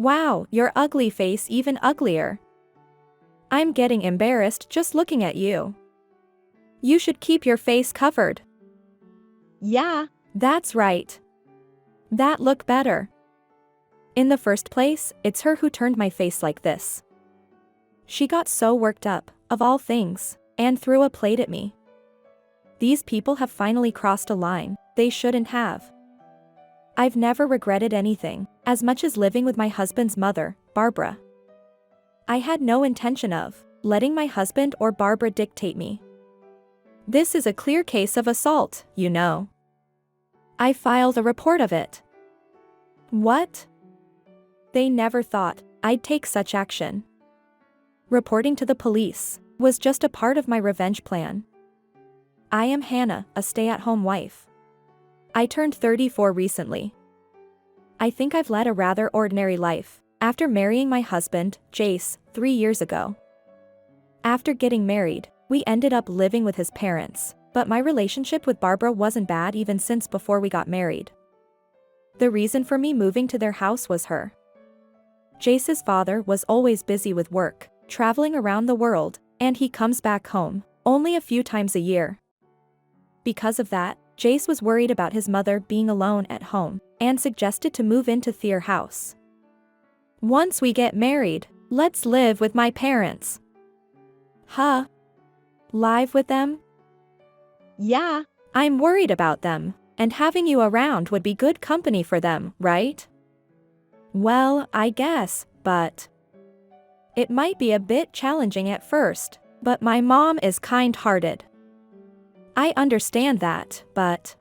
Wow, your ugly face even uglier. I'm getting embarrassed just looking at you. You should keep your face covered. Yeah, That's right. That look better. In the first place, it's her who turned my face like this. She got so worked up, of all things, and threw a plate at me. These people have finally crossed a line they shouldn't have. I've never regretted anything, as much as living with my husband's mother, Barbara. I had no intention of letting my husband or Barbara dictate me. This is a clear case of assault, you know. I filed a report of it. What? They never thought I'd take such action. Reporting to the police was just a part of my revenge plan. I am Hannah, a stay-at-home wife. I turned 34 recently. I think I've led a rather ordinary life after marrying my husband, Jace, 3 years ago. After getting married, we ended up living with his parents, but my relationship with Barbara wasn't bad even since before we got married. The reason for me moving to their house was her. Jace's father was always busy with work, traveling around the world, and he comes back home only a few times a year. Because of that, Jace was worried about his mother being alone at home and suggested to move into their house. Once we get married, let's live with my parents. Huh? Live with them? yeah, I'm worried about them, and having you around would be good company for them, right? Well, I guess, but it might be a bit challenging at first, but my mom is kind-hearted. I understand that, but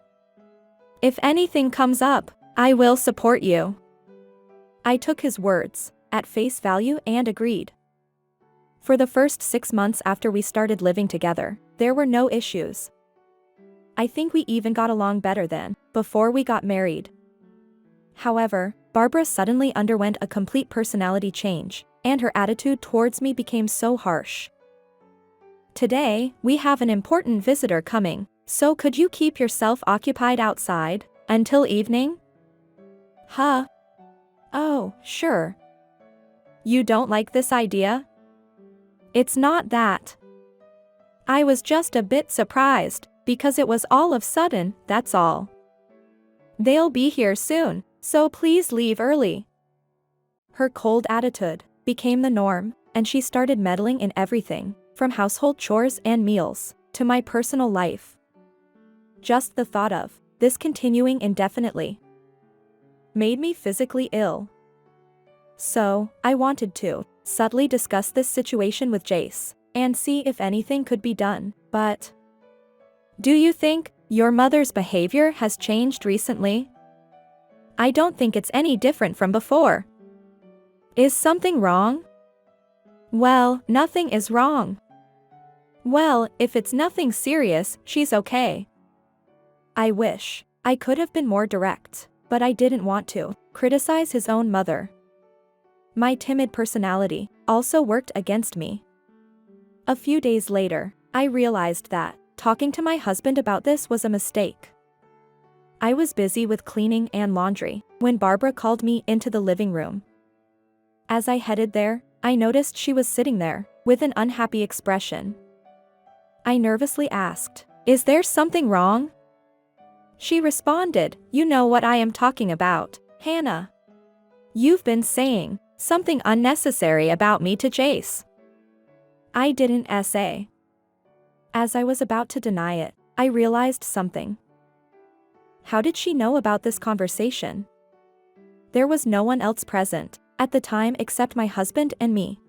if anything comes up, I will support you. I took his words at face value and agreed. For the first 6 months after we started living together, there were no issues. I think we even got along better than before we got married. However, Barbara suddenly underwent a complete personality change, and her attitude towards me became so harsh. Today, we have an important visitor coming, so could you keep yourself occupied outside until evening? Huh? Oh, sure. You don't like this idea? It's not that. I was just a bit surprised, because it was all of a sudden, that's all. They'll be here soon, so please leave early. Her cold attitude became the norm, and she started meddling in everything, from household chores and meals, to my personal life. Just the thought of this continuing indefinitely made me physically ill. So, I wanted to subtly discuss this situation with Jace, and see if anything could be done, but do you think your mother's behavior has changed recently? I don't think it's any different from before. Is something wrong? Well, nothing is wrong. Well, if it's nothing serious, she's okay. I wish I could have been more direct, but I didn't want to criticize his own mother. My timid personality also worked against me. A few days later, I realized that talking to my husband about this was a mistake. I was busy with cleaning and laundry when Barbara called me into the living room. As I headed there, I noticed she was sitting there with an unhappy expression. I nervously asked, "Is there something wrong?" She responded, "You know what I am talking about, Hannah. You've been saying something unnecessary about me to Jace." I didn't say. As I was about to deny it, I realized something. How did she know about this conversation? There was no one else present at the time except my husband and me.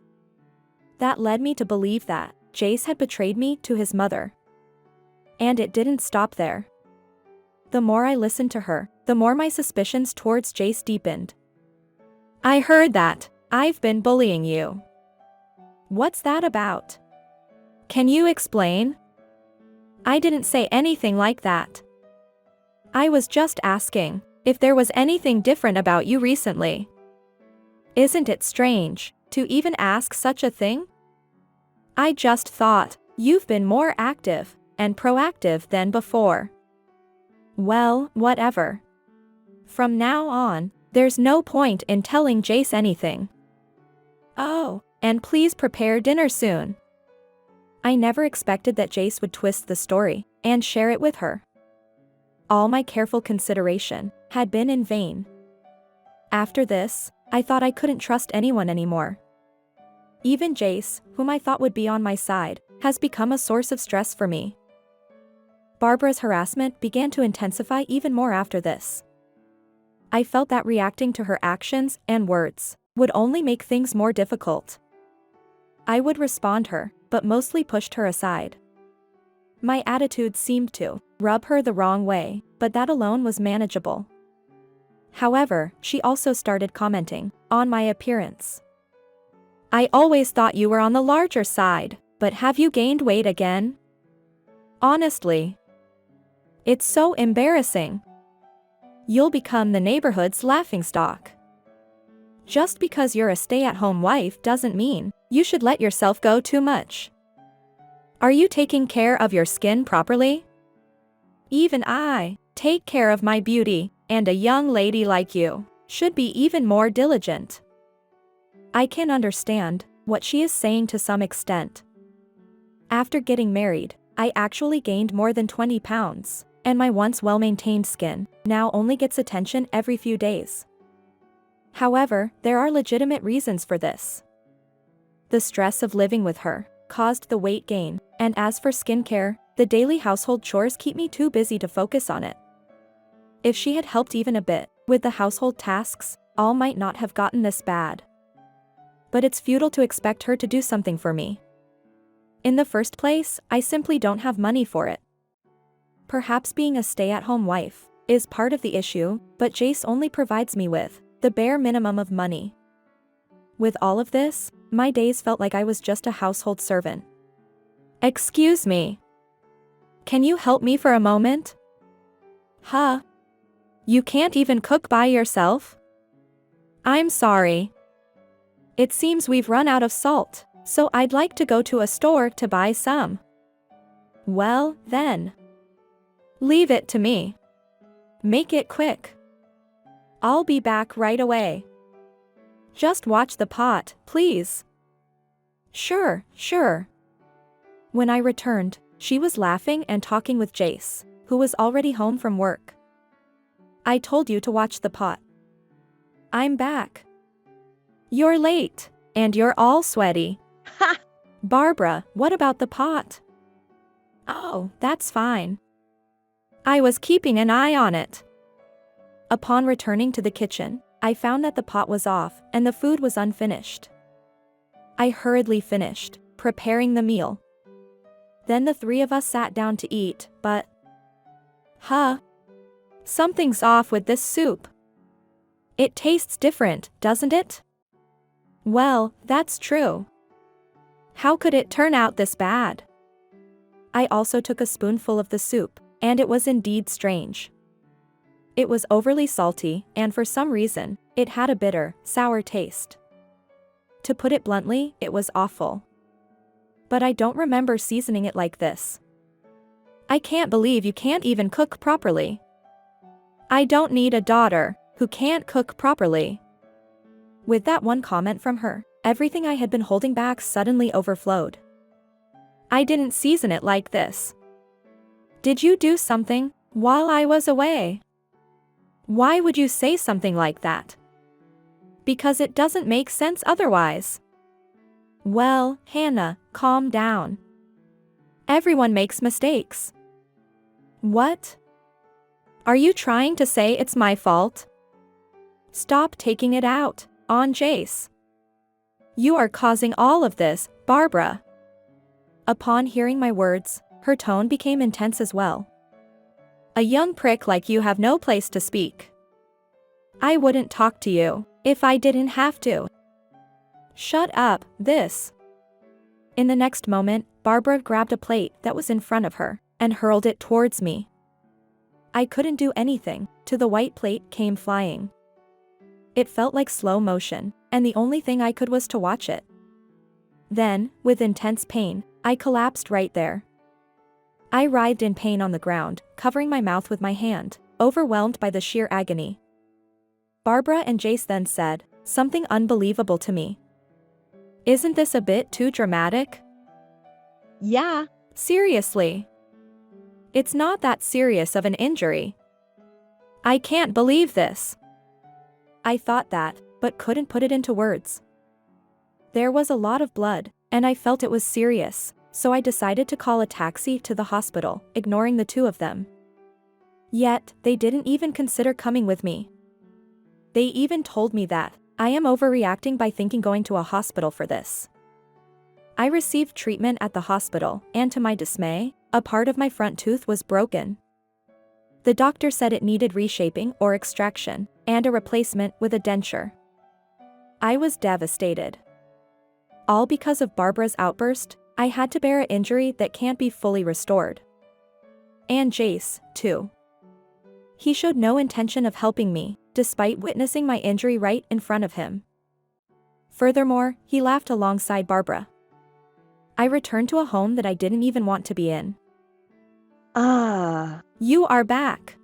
That led me to believe that Jace had betrayed me to his mother. And it didn't stop there. The more I listened to her, the more my suspicions towards Jace deepened. "I heard that I've been bullying you." "What's that about? Can you explain?" "I didn't say anything like that. I was just asking if there was anything different about you recently. Isn't it strange to even ask such a thing? I just thought you've been more active and proactive than before." "Well, whatever. From now on, There's no point in telling Jace anything. Oh, and please prepare dinner soon. I never expected that Jace would twist the story and share it with her. All my careful consideration had been in vain. After this, I thought I couldn't trust anyone anymore. Even Jace, whom I thought would be on my side, has become a source of stress for me. Barbara's harassment began to intensify even more after this. I felt that reacting to her actions and words would only make things more difficult. I would respond her, but mostly pushed her aside. My attitude seemed to rub her the wrong way, but that alone was manageable. However, she also started commenting on my appearance. I always thought you were on the larger side, but have you gained weight again? Honestly, it's so embarrassing. You'll become the neighborhood's laughingstock. Just because you're a stay-at-home wife doesn't mean you should let yourself go too much. Are you taking care of your skin properly? Even I take care of my beauty, and a young lady like you should be even more diligent. I can understand what she is saying to some extent. After getting married, I actually gained more than 20 pounds, and my once well-maintained skin now only gets attention every few days. However, there are legitimate reasons for this. The stress of living with her caused the weight gain, and as for skincare, the daily household chores keep me too busy to focus on it. If she had helped even a bit with the household tasks, all might not have gotten this bad. But it's futile to expect her to do something for me. In the first place, I simply don't have money for it. Perhaps being a stay-at-home wife is part of the issue, but Jace only provides me with the bare minimum of money. With all of this, my days felt like I was just a household servant. Excuse me. Can you help me for a moment? Huh? You can't even cook by yourself? I'm sorry. It seems we've run out of salt, so I'd like to go to a store to buy some. Well, then. Leave it to me. Make it quick. I'll be back right away. Just watch the pot, please. Sure. When I returned, she was laughing and talking with Jace, who was already home from work. I told you to watch the pot. I'm back. You're late, and you're all sweaty. Ha! Barbara, what about the pot? Oh, that's fine. I was keeping an eye on it. Upon returning to the kitchen, I found that the pot was off and the food was unfinished. I hurriedly finished preparing the meal. Then the three of us sat down to eat, but... Something's off with this soup. It tastes different, doesn't it? Well, that's true. How could it turn out this bad? I also took a spoonful of the soup, and it was indeed strange. It was overly salty, and for some reason, it had a bitter, sour taste. To put it bluntly, it was awful. But I don't remember seasoning it like this. I can't believe you can't even cook properly. I don't need a daughter who can't cook properly. With that one comment from her, everything I had been holding back suddenly overflowed. I didn't season it like this. Did you do something while I was away? Why would you say something like that? Because it doesn't make sense otherwise. Well, Hannah, calm down. Everyone makes mistakes. What? Are you trying to say it's my fault? Stop taking it out on Jace. You are causing all of this, Barbara. Upon hearing my words, her tone became intense as well. A young prick like you have no place to speak. I wouldn't talk to you if I didn't have to. Shut up, this. In the next moment, Barbara grabbed a plate that was in front of her and hurled it towards me. I couldn't do anything, till the white plate came flying. It felt like slow motion, and the only thing I could was to watch it. Then, with intense pain, I collapsed right there. I writhed in pain on the ground, covering my mouth with my hand, overwhelmed by the sheer agony. Barbara and Jace then said something unbelievable to me. Isn't this a bit too dramatic? Yeah. Seriously. It's not that serious of an injury. I can't believe this. I thought that, but couldn't put it into words. There was a lot of blood, and I felt it was serious, so I decided to call a taxi to the hospital, ignoring the two of them. Yet, they didn't even consider coming with me. They even told me that I am overreacting by thinking going to a hospital for this. I received treatment at the hospital, and to my dismay, a part of my front tooth was broken. The doctor said it needed reshaping or extraction, and a replacement with a denture. I was devastated. All because of Barbara's outburst, I had to bear an injury that can't be fully restored. And Jace, too. He showed no intention of helping me, despite witnessing my injury right in front of him. Furthermore, he laughed alongside Barbara. I returned to a home that I didn't even want to be in. You are back.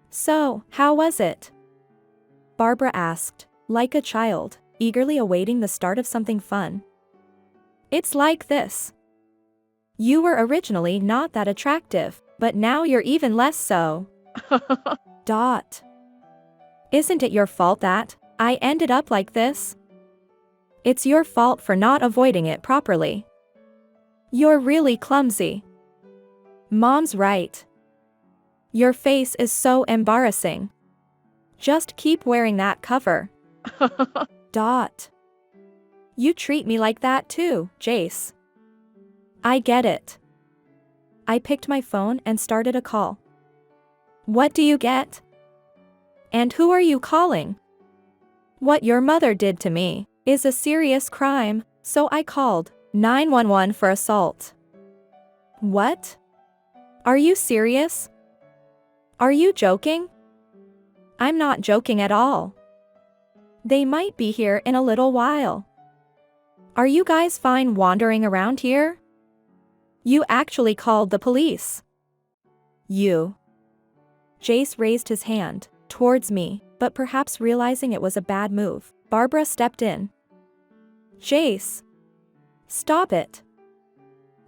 So, how was it? Barbara asked, like a child, eagerly awaiting the start of something fun. It's like this. You were originally not that attractive, but now you're even less so. Isn't it your fault that I ended up like this? It's your fault for not avoiding it properly. You're really clumsy. Mom's right. Your face is so embarrassing. Just keep wearing that cover. You treat me like that too, Jace. I get it. I picked my phone and started a call. What do you get? And who are you calling? What your mother did to me is a serious crime, so I called 911 for assault. What? Are you serious? Are you joking? I'm not joking at all. They might be here in a little while. Are you guys fine wandering around here? You actually called the police. You. Jace raised his hand towards me, but perhaps realizing it was a bad move, Barbara stepped in. Jace. Stop it.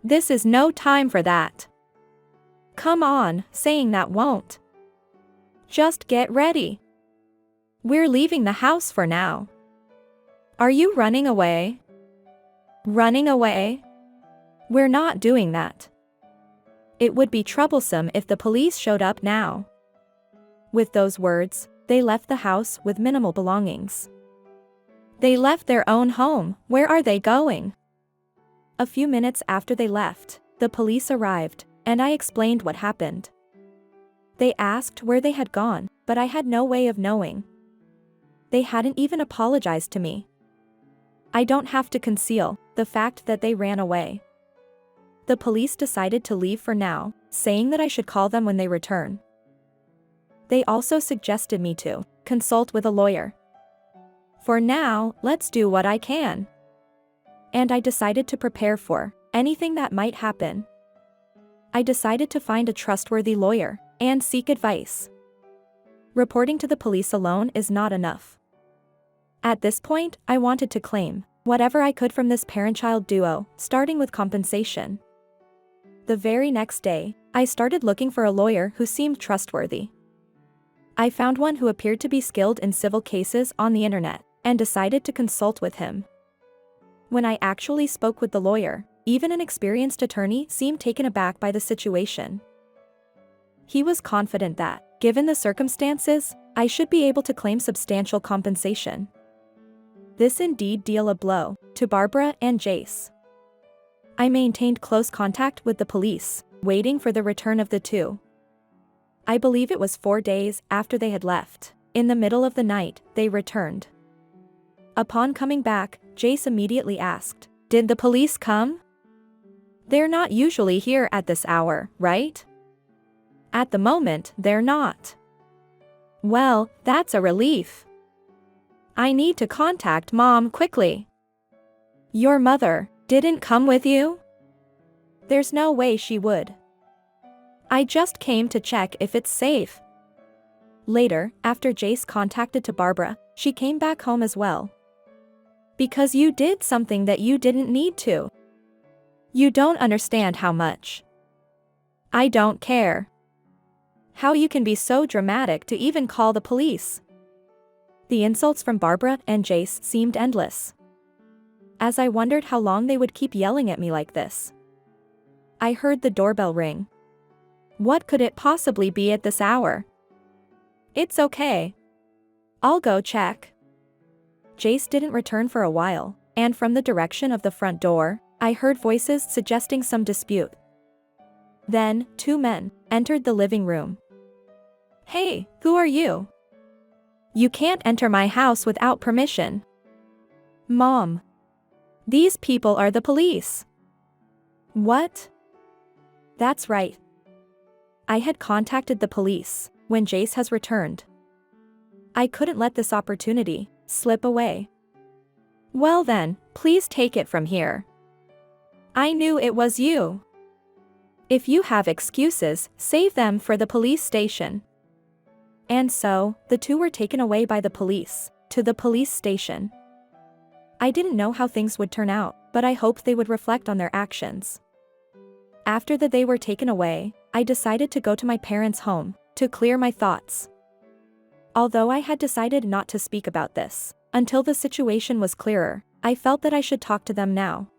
This is no time for that. Come on, saying that won't. Just get ready. We're leaving the house for now. Are you running away? Running away? We're not doing that. It would be troublesome if the police showed up now. With those words, they left the house with minimal belongings. They left their own home. Where are they going? A few minutes after they left, the police arrived, and I explained what happened. They asked where they had gone, but I had no way of knowing. They hadn't even apologized to me. I don't have to conceal the fact that they ran away. The police decided to leave for now, saying that I should call them when they return. They also suggested me to consult with a lawyer. For now, let's do what I can. And I decided to prepare for anything that might happen. I decided to find a trustworthy lawyer and seek advice. Reporting to the police alone is not enough. At this point, I wanted to claim whatever I could from this parent-child duo, starting with compensation. The very next day, I started looking for a lawyer who seemed trustworthy. I found one who appeared to be skilled in civil cases on the internet, and decided to consult with him. When I actually spoke with the lawyer, even an experienced attorney seemed taken aback by the situation. He was confident that, given the circumstances, I should be able to claim substantial compensation. This indeed dealt a blow to Barbara and Jace. I maintained close contact with the police, waiting for the return of the two. I believe it was 4 days after they had left. In the middle of the night, they returned. Upon coming back, Jace immediately asked, "Did the police come? They're not usually here at this hour, right?" "At the moment, they're not." "Well, that's a relief. I need to contact Mom quickly." "Your mother didn't come with you?" "There's no way she would. I just came to check if it's safe." Later, after Jace contacted to Barbara, she came back home as well. Because you did something that you didn't need to. You don't understand how much. I don't care. How you can be so dramatic to even call the police. The insults from Barbara and Jace seemed endless. As I wondered how long they would keep yelling at me like this, I heard the doorbell ring. What could it possibly be at this hour? It's okay. I'll go check. Jace didn't return for a while, and from the direction of the front door, I heard voices suggesting some dispute. Then, 2 men entered the living room. Hey, who are you? You can't enter my house without permission. Mom. These people are the police. What? That's right. I had contacted the police when Jace has returned. I couldn't let this opportunity slip away. Well then, please take it from here. I knew it was you. If you have excuses, save them for the police station. And so, the 2 were taken away by the police, to the police station. I didn't know how things would turn out, but I hoped they would reflect on their actions. After they were taken away, I decided to go to my parents' home, to clear my thoughts. Although I had decided not to speak about this, until the situation was clearer, I felt that I should talk to them now.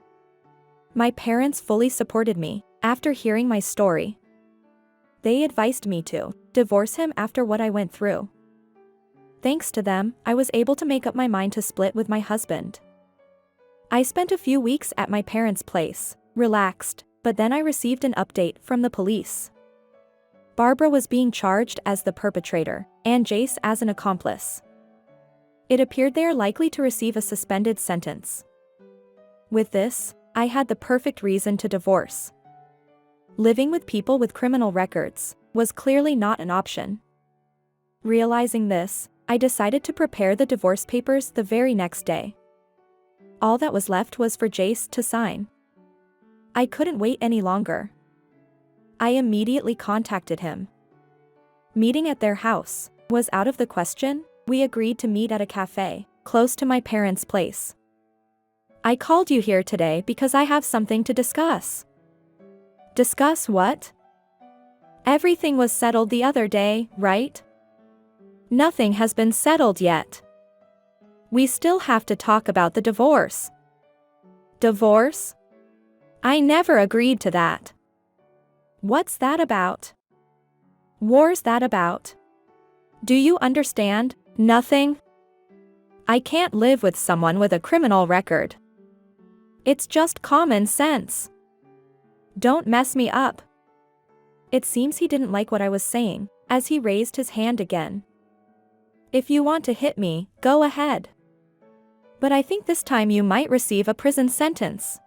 My parents fully supported me, after hearing my story. They advised me to divorce him after what I went through. Thanks to them, I was able to make up my mind to split with my husband. I spent a few weeks at my parents' place, relaxed, but then I received an update from the police. Barbara was being charged as the perpetrator, and Jace as an accomplice. It appeared they are likely to receive a suspended sentence. With this, I had the perfect reason to divorce. Living with people with criminal records was clearly not an option. Realizing this, I decided to prepare the divorce papers the very next day. All that was left was for Jace to sign. I couldn't wait any longer. I immediately contacted him. Meeting at their house was out of the question. We agreed to meet at a cafe close to my parents' place. I called you here today because I have something to discuss. Discuss what? Everything was settled the other day, right? Nothing has been settled yet. We still have to talk about the divorce. Divorce? I never agreed to that. What's that about? War's that about? Do you understand? Nothing? I can't live with someone with a criminal record. It's just common sense. Don't mess me up. It seems he didn't like what I was saying, as he raised his hand again. If you want to hit me, go ahead. But I think this time you might receive a prison sentence.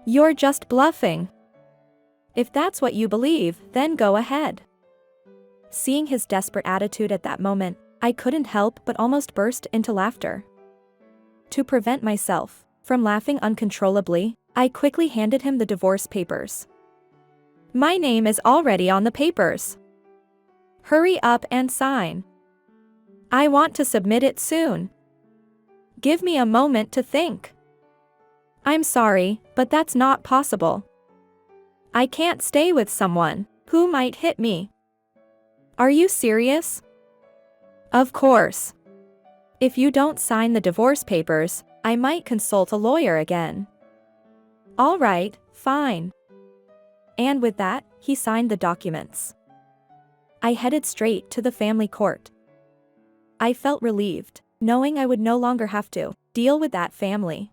You're just bluffing. If that's what you believe, then go ahead. Seeing his desperate attitude at that moment, I couldn't help but almost burst into laughter. To prevent myself from laughing uncontrollably, I quickly handed him the divorce papers. My name is already on the papers. Hurry up and sign. I want to submit it soon. Give me a moment to think. I'm sorry, but that's not possible. I can't stay with someone who might hit me. Are you serious? Of course. If you don't sign the divorce papers, I might consult a lawyer again. All right, fine. And with that, he signed the documents. I headed straight to the family court. I felt relieved, knowing I would no longer have to deal with that family.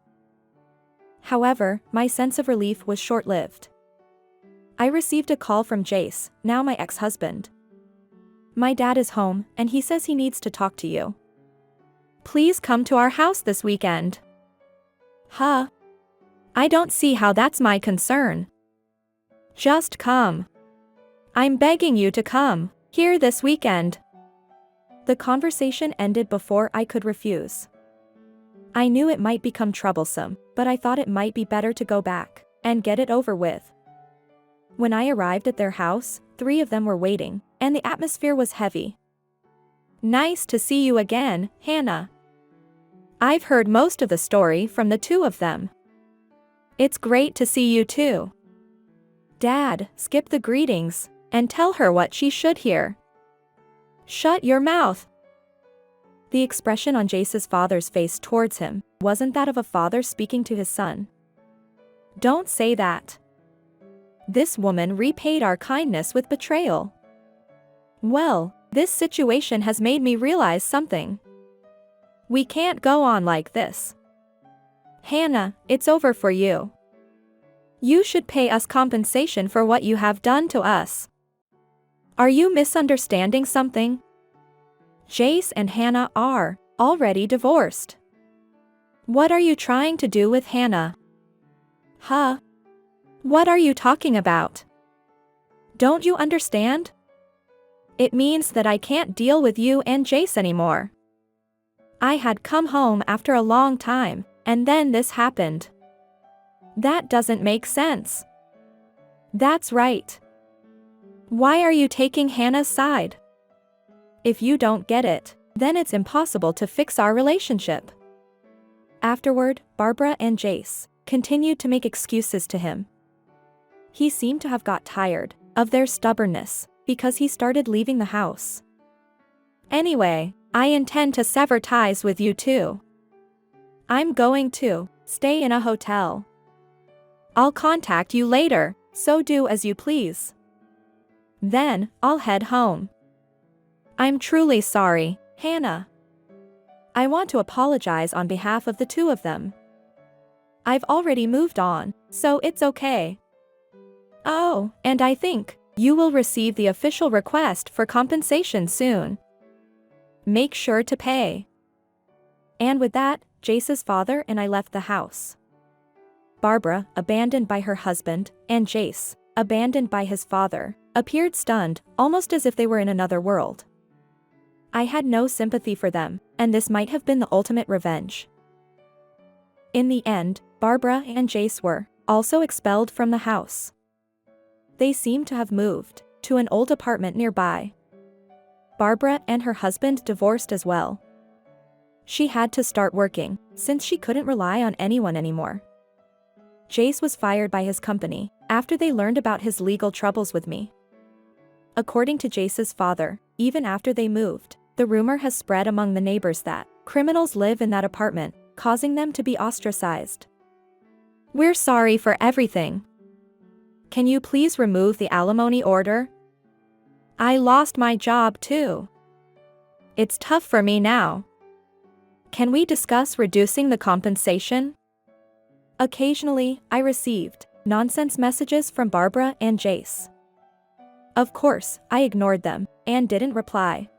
However, my sense of relief was short-lived. I received a call from Jace, now my ex-husband. My dad is home, and he says he needs to talk to you. Please come to our house this weekend. Huh? I don't see how that's my concern. Just come. I'm begging you to come here this weekend. The conversation ended before I could refuse. I knew it might become troublesome, but I thought it might be better to go back and get it over with. When I arrived at their house, 3 of them were waiting, and the atmosphere was heavy. Nice to see you again, Hannah. I've heard most of the story from the two of them. It's great to see you too. Dad, skip the greetings, and tell her what she should hear. Shut your mouth. The expression on Jace's father's face towards him wasn't that of a father speaking to his son. Don't say that. This woman repaid our kindness with betrayal. Well, this situation has made me realize something. We can't go on like this. Hannah, it's over for you. You should pay us compensation for what you have done to us. Are you misunderstanding something? Jace and Hannah are already divorced. What are you trying to do with Hannah? Huh? What are you talking about? Don't you understand? It means that I can't deal with you and Jace anymore. I had come home after a long time, and then this happened. That doesn't make sense. That's right. Why are you taking Hannah's side? If you don't get it, then it's impossible to fix our relationship. Afterward, Barbara and Jace continued to make excuses to him. He seemed to have got tired of their stubbornness because he started leaving the house. Anyway, I intend to sever ties with you too. I'm going to stay in a hotel. I'll contact you later, so do as you please. Then, I'll head home. I'm truly sorry, Hannah. I want to apologize on behalf of the two of them. I've already moved on, so it's okay. Oh, and I think you will receive the official request for compensation soon. Make sure to pay. And with that, Jace's father and I left the house. Barbara, abandoned by her husband, and Jace, abandoned by his father, appeared stunned, almost as if they were in another world. I had no sympathy for them, and this might have been the ultimate revenge. In the end, Barbara and Jace were also expelled from the house. They seemed to have moved to an old apartment nearby. Barbara and her husband divorced as well. She had to start working, since she couldn't rely on anyone anymore. Jace was fired by his company after they learned about his legal troubles with me. According to Jace's father, even after they moved, the rumor has spread among the neighbors that criminals live in that apartment, causing them to be ostracized. We're sorry for everything. Can you please remove the alimony order? I lost my job too. It's tough for me now. Can we discuss reducing the compensation? Occasionally, I received nonsense messages from Barbara and Jace. Of course, I ignored them and didn't reply.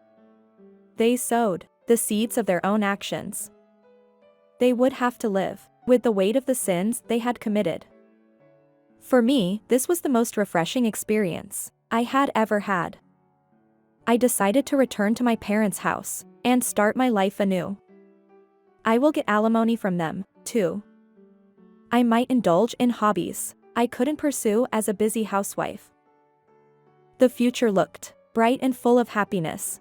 They sowed the seeds of their own actions. They would have to live with the weight of the sins they had committed. For me, this was the most refreshing experience I had ever had. I decided to return to my parents' house and start my life anew. I will get alimony from them, too. I might indulge in hobbies I couldn't pursue as a busy housewife. The future looked bright and full of happiness.